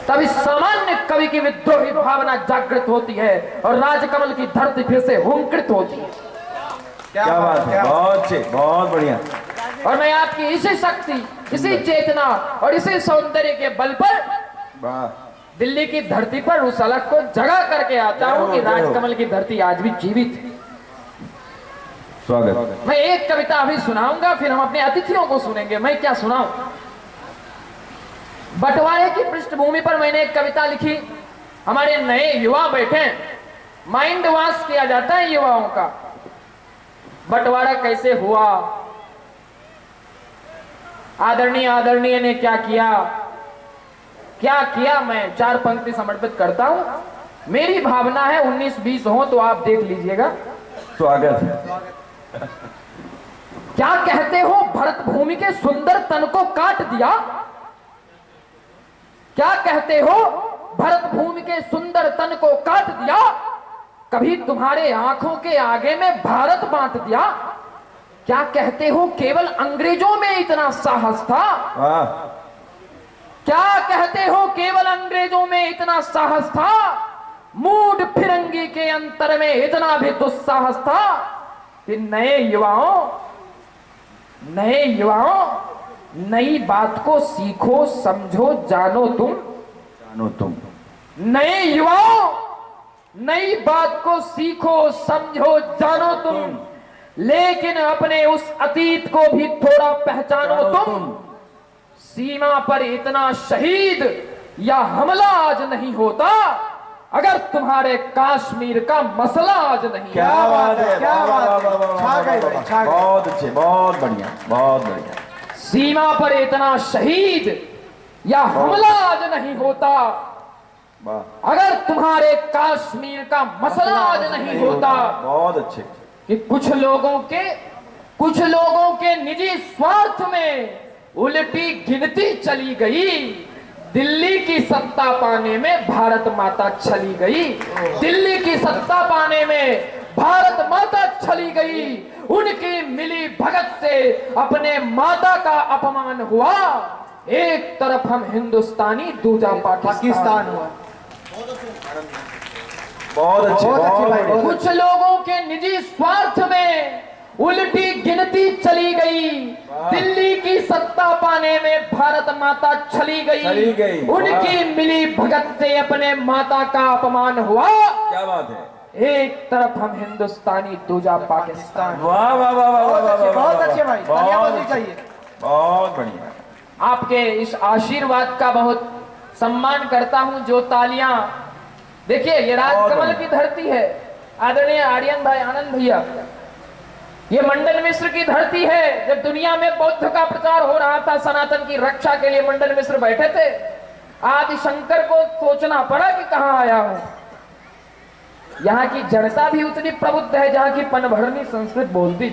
तभी सामान्य कवि की विद्रोही भावना जागृत होती है और राजकमल की धरती फिर से हुंकृत होती है। क्या बात है, बहुत अच्छे, बहुत बढ़िया। और मैं आपकी इसी शक्ति, इसी चेतना और इसी सौंदर्य के बल पर दिल्ली की धरती पर उस अलग को जगा करके आता हूं कि राजकमल की धरती आज भी जीवित है। स्वागत। मैं एक कविता अभी सुनाऊंगा, फिर हम अपने अतिथियों को सुनेंगे। मैं क्या सुनाऊं? बंटवारे की पृष्ठभूमि पर मैंने एक कविता लिखी। हमारे नए युवा बैठे, माइंड वॉश किया जाता है युवाओं का। बंटवारा कैसे हुआ, आदरणीय ने क्या किया, मैं 4 पंक्ति समर्पित करता हूं। मेरी भावना है 19-20 हो तो आप देख लीजिएगा। स्वागत है। क्या कहते हो भरत भूमि के सुंदर तन को काट दिया? क्या कहते हो भरत भूमि के सुंदर तन को काट दिया? कभी तुम्हारे आंखों के आगे में भारत बांट दिया? क्या कहते हो केवल अंग्रेजों में इतना साहस था? क्या कहते हो केवल अंग्रेजों में इतना साहस था? मूड फिरंगी के अंतर में इतना भी दुस्साहस था कि नए युवाओं नई बात को सीखो, समझो, जानो तुम। नए युवाओं नई बात को सीखो, समझो, जानो तुम, लेकिन अपने उस अतीत को भी थोड़ा पहचानो तुम। सीमा पर इतना शहीद या हमला आज नहीं होता अगर तुम्हारे कश्मीर का मसला आज नहीं। क्या बात है, क्या बात है, बहुत अच्छे, बहुत बढ़िया, बहुत बढ़िया। सीमा पर इतना शहीद या हमला आज नहीं होता अगर तुम्हारे कश्मीर का मसला आज नहीं होता। बहुत अच्छे। कि कुछ लोगों के निजी स्वार्थ में उल्टी गिनती चली गई। दिल्ली की सत्ता पाने में भारत माता चली गई। दिल्ली की सत्ता पाने में भारत माता चली गई। उनकी मिली भगत से अपने माता का अपमान हुआ। एक तरफ हम हिंदुस्तानी, दूसरा पाकिस्तान हुआ। बहुत अच्छे भाई। कुछ लोगों के निजी स्वार्थ में उल्टी गिनती चली गई। दिल्ली की सत्ता पाने में भारत माता चली गई। उनकी मिली भगत से अपने माता का अपमान हुआ। क्या बात है। एक तरफ हम हिंदुस्तानी, दूसरा पाकिस्तान। वाह वाह वाह वाह, बहुत अच्छे भाई, बहुत बढ़िया। आपके इस आशीर्वाद का बहुत सम्मान करता हूं। जो तालियां, देखिए ये राजकमल की धरती है। आदरणीय आर्यन भाई, आनंद भैया, ये मंडन मिश्र की धरती है। जब दुनिया में बौद्ध का प्रचार हो रहा था, सनातन की रक्षा के लिए मंडन मिश्र बैठे थे। आदि शंकर को सोचना पड़ा कि कहां आया हूं। यहाँ की जनता भी उतनी प्रबुद्ध है जहाँ की पनभरनी संस्कृत बोलती।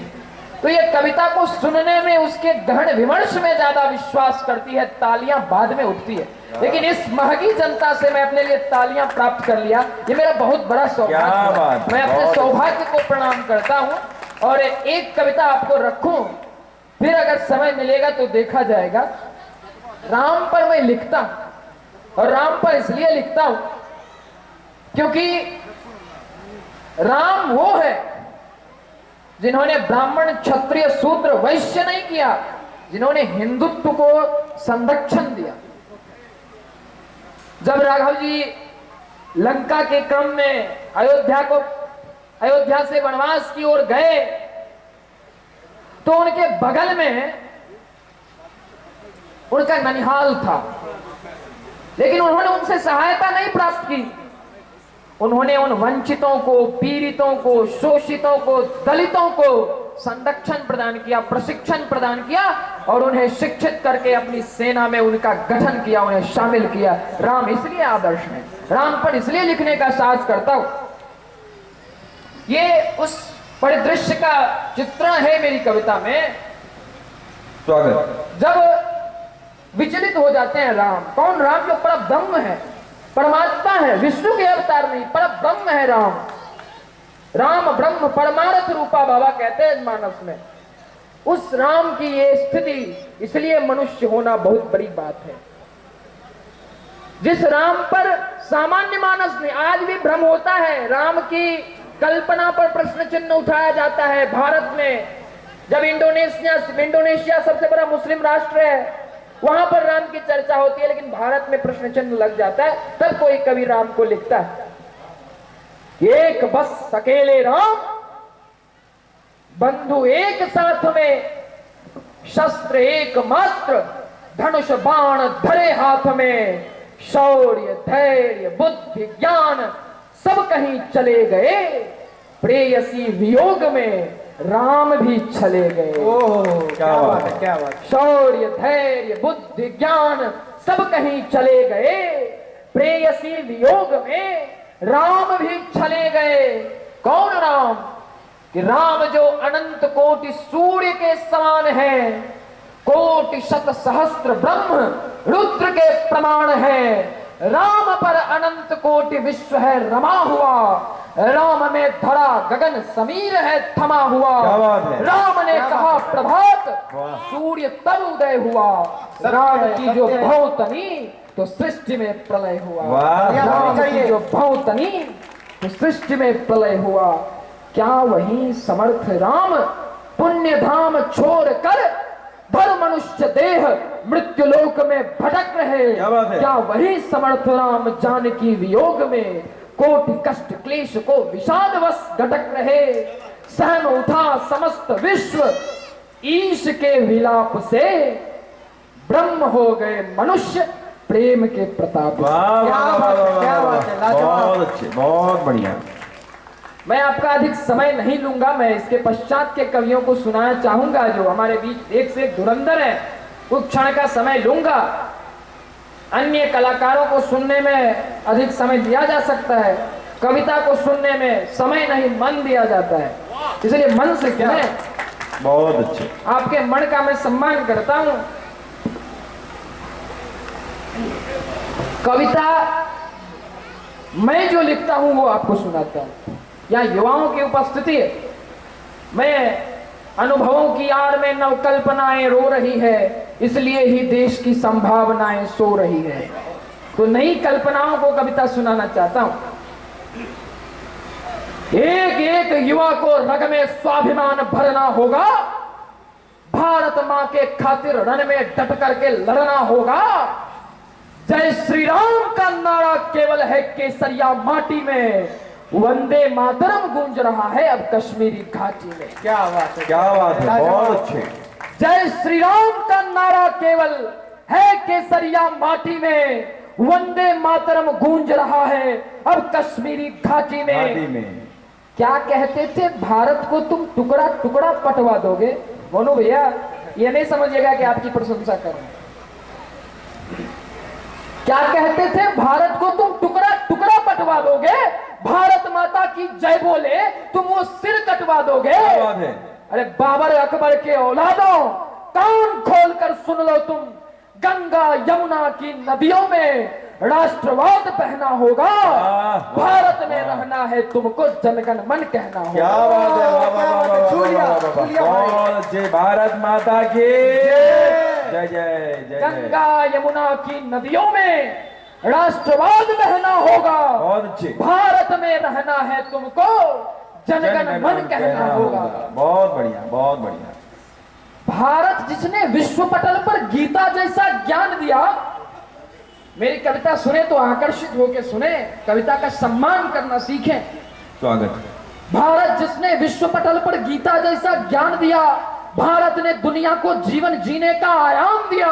तो ये कविता को सुनने में, उसके गहन विमर्श में ज्यादा विश्वास करती है। तालियां बाद में उठती है, लेकिन इस महगी जनता से मैं अपने लिए तालियां प्राप्त कर लिया। ये मेरा बहुत बड़ा सौभाग्य। मैं अपने सौभाग्य को प्रणाम करता हूँ। और एक कविता आपको रखूं, फिर अगर समय मिलेगा तो देखा जाएगा। राम पर मैं लिखता हूं, और राम पर इसलिए लिखता हूं क्योंकि राम वो है जिन्होंने ब्राह्मण, क्षत्रिय, शूद्र, वैश्य नहीं किया, जिन्होंने हिंदुत्व को संरक्षण दिया। जब राघव जी लंका के क्रम में अयोध्या से वनवास की ओर गए तो उनके बगल में उनका ननिहाल था, लेकिन उन्होंने उनसे सहायता नहीं प्राप्त की। उन्होंने उन वंचितों को, पीड़ितों को, शोषितों को, दलितों को संरक्षण प्रदान किया, प्रशिक्षण प्रदान किया और उन्हें शिक्षित करके अपनी सेना में उनका गठन किया, उन्हें शामिल किया। राम इसलिए आदर्श है। राम पर इसलिए लिखने का साहस करता हूं। ये उस परिदृश्य का चित्रण है मेरी कविता में। स्वागत। जब विचलित हो जाते हैं राम, कौन राम? जो पर ब्रह्म है, परमात्मा है, विष्णु के अवतार नहीं, पर ब्रह्म है राम। राम ब्रह्म परमार्थ रूपा बाबा कहते हैं मानस में। उस राम की ये स्थिति, इसलिए मनुष्य होना बहुत बड़ी बात है। जिस राम पर सामान्य मानस में आज भी भ्रम होता है, राम की कल्पना पर प्रश्न चिन्ह उठाया जाता है। भारत में जब इंडोनेशिया सबसे बड़ा मुस्लिम राष्ट्र है, वहां पर राम की चर्चा होती है, लेकिन भारत में प्रश्न चिन्ह लग जाता है। तब कोई कवि राम को लिखता है, एक बस अकेले राम, बंधु एक साथ में, शस्त्र एक मात्र, धनुष बाण धरे हाथ में, शौर्य धैर्य बुद्धि ज्ञान सब कहीं चले गए, प्रेयसी वियोग में राम भी चले गए। क्या बात है, क्या बात। शौर्य धैर्य बुद्धि ज्ञान सब कहीं चले गए, प्रेयसी वियोग में राम भी चले गए। कौन राम? कि राम जो अनंत कोटि सूर्य के समान है, कोटि शत सहस्त्र ब्रह्म रुद्र के प्रमाण है, राम पर अनंत कोटि विश्व है रमा हुआ, राम में धरा गगन समीर है थमा हुआ। राम ने कहा प्रभात, सूर्य तब उदय हुआ, राम की जो भौतनी तो सृष्टि में प्रलय हुआ। राम की जो भौतनी तो सृष्टि में प्रलय हुआ। क्या वही समर्थ राम पुण्य धाम छोड़ कर भर मनुष्य देह मृत्यु लोक में भटक रहे? क्या वही समर्थ राम जानकी वियोग में कोटि कष्ट क्लेश को विषादवश घटक रहे? सहम उठा समस्त विश्व ईश के विलाप से, ब्रह्म हो गए मनुष्य प्रेम के प्रताप से। क्या बात है, बहुत अच्छे, बहुत बढ़िया। मैं आपका अधिक समय नहीं लूंगा, मैं इसके पश्चात के कवियों को सुनाना चाहूंगा जो हमारे बीच एक से एक धुरंधर है। उस क्षण का समय लूंगा। अन्य कलाकारों को सुनने में अधिक समय दिया जा सकता है, कविता को सुनने में समय नहीं, मन दिया जाता है, इसलिए मन से सुने। बहुत अच्छे। आपके मन का मैं सम्मान करता हूं। कविता मैं जो लिखता हूं वो आपको सुनाता हूं। यहाँ युवाओं की उपस्थिति है, मैं अनुभवों की आड़ में नवकल्पनाएं रो रही है, इसलिए ही देश की संभावनाएं सो रही है। तो नई कल्पनाओं को कविता सुनाना चाहता हूं। एक एक युवा को रग में स्वाभिमान भरना होगा, भारत मां के खातिर रण में डट करके लड़ना होगा। जय श्री राम का नारा केवल है केसरिया माटी में, वंदे मातरम गूंज रहा है अब कश्मीरी घाटी में। क्या बात है, क्या बात है, बहुत अच्छे। जय श्री राम का नारा केवल है केसरिया माटी में, वंदे मातरम गूंज रहा है अब कश्मीरी घाटी में। क्या कहते थे, भारत को तुम टुकड़ा टुकड़ा पटवा दोगे। बोलो भैया, ये नहीं समझिएगा कि आपकी प्रशंसा कर रहे हैं। क्या कहते थे, भारत को तुम टुकड़ा टुकड़ा पटवा दोगे, भारत माता की जय बोले तुम वो सिर कटवा दोगे। अरे बाबर अकबर के औलादों, कान खोलकर सुन लो तुम, गंगा यमुना की नदियों में राष्ट्रवाद बहना होगा, भारत में रहना है तुमको जनगण मन कहना होगा। क्या बात है, भारत माता की जय जय जय। गंगा यमुना की नदियों में राष्ट्रवाद बहना होगा, बहुत अच्छे। भारत में रहना है तुमको जनगण मन कहना होगा। बहुत बढ़िया, बहुत बढ़िया। भारत जिसने विश्व पटल पर गीता जैसा ज्ञान दिया, मेरी कविता सुने तो आकर्षित होकर सुने, कविता का सम्मान करना सीखें। स्वागत। भारत जिसने विश्व पटल पर गीता जैसा ज्ञान दिया, भारत ने दुनिया को जीवन जीने का आयाम दिया।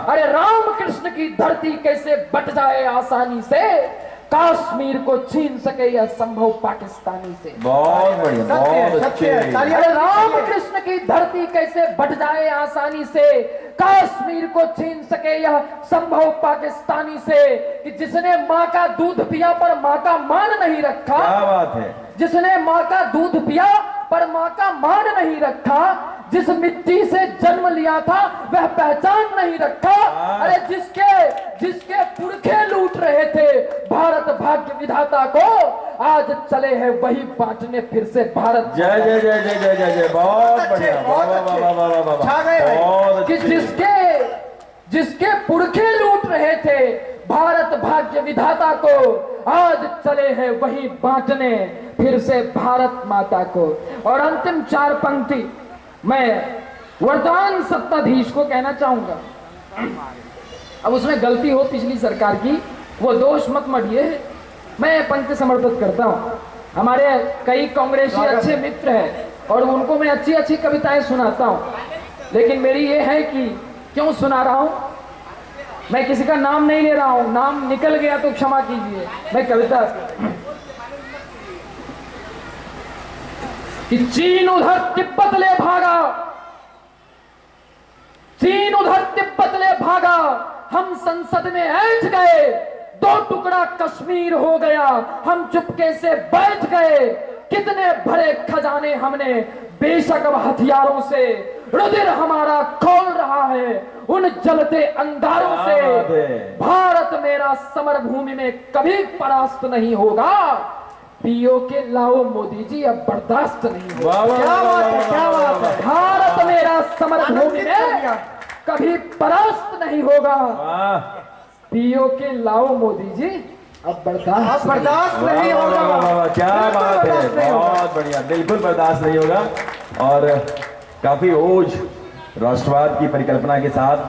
अरे राम कृष्ण की धरती कैसे बट जाए आसानी से, कश्मीर को छीन सके यह संभव पाकिस्तानी से। बहुत बढ़िया, बहुत अच्छे। अरे राम कृष्ण की धरती कैसे बट जाए आसानी से, कश्मीर को छीन सके यह संभव पाकिस्तानी से। कि जिसने माँ का दूध पिया पर माँ का मान नहीं रखा। क्या बात है। जिसने माँ का दूध पिया पर माँ का मान नहीं रखा, जिस मिट्टी से जन्म लिया था वह पहचान नहीं रखा। अरे जिसके पुरखे लूट रहे थे भारत भाग्य विधाता को, आज चले हैं वही बांटने फिर से भारत। जय जय जय जय जय जय जय। बहुत बढ़िया, बहुत जिसके पुरखे लूट रहे थे भारत भाग्य विधाता को, आज चले हैं वही बांटने फिर से भारत माता को। और अंतिम 4 पंक्ति मैं वर्तमान सत्ताधीश को कहना चाहूंगा। अब उसमें गलती हो पिछली सरकार की, वो दोष मत मढ़िए, मैं पंक्ति समर्पित करता हूं। हमारे कई कांग्रेसी अच्छे मित्र हैं और उनको मैं अच्छी अच्छी कविताएं सुनाता हूं, लेकिन मेरी ये है कि क्यों सुना रहा हूं, मैं किसी का नाम नहीं ले रहा हूं, नाम निकल गया तो क्षमा कीजिए। मैं कविता कि चीन उधर तिब्बत ले भागा, चीन उधर तिब्बत ले भागा, हम संसद में ऐठ गए, 2 टुकड़ा कश्मीर हो गया, हम चुपके से बैठ गए, कितने भरे खजाने हमने, बेशक अब हथियारों से रुधिर हमारा खोल रहा है, उन जलते अंगारों से भारत मेरा समर भूमि में कभी परास्त नहीं होगा। पीओ के लाओ मोदी जी, अब बर्दाश्त नहीं होगा। क्या बात है, क्या बात है। भारत मेरा समर भूमि में कभी परास्त नहीं होगा। पीओ के लाओ मोदी जी, अब बर्दाश्त नहीं होगा। क्या बात है, बहुत बढ़िया, बिल्कुल बर्दाश्त नहीं होगा। और काफी ओज राष्ट्रवाद की परिकल्पना के साथ